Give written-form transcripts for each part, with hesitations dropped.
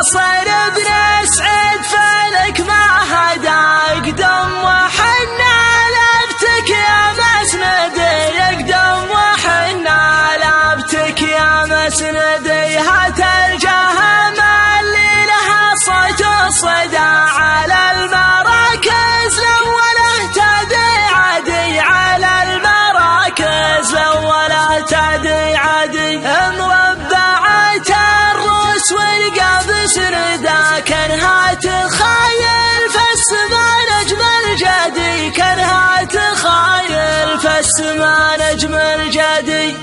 ناصر بن سعيد فلك ما هدى اقدم وحنا لابتك يا مسندي اقدم وحنا لابتك يا مسندي هات الجهم اللي لها صوت وصدى على المراكز الاولى تدي عدي على المراكز الاولى تدي عدي مربعة الروس والقابس ردا كانها تخايل فالسما نجم الجدي كانها تخايل فالسما نجم الجدي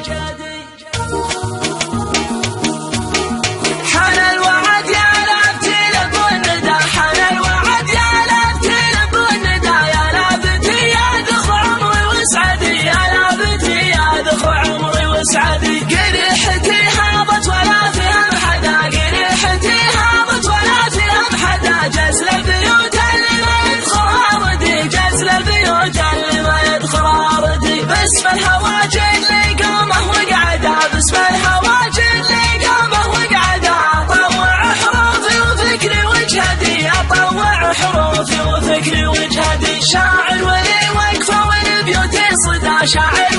حان الوعد يا لابتي لبو الندى حان الوعد يا لابتي لبو الندى يا لابتي يا ذخر عمري وسعدي يا لابتي يا ذخر عمري وسعدي قريحتي هابط ولا فيها محدا قريحتي هابط ولا فيها محدا جزل البيوت اللي ما يدخلها ردي جزل البيوت اللي ما يدخلها ردي باسم الهواجر اللي قامه وقعدا باسم الهواجر اللي قامه وقعدا اطوع حروفي وفكري وجهدي اطوع حروفي وفكري وجهدي شاعر ولي وقفه والبيوت صدى شاعر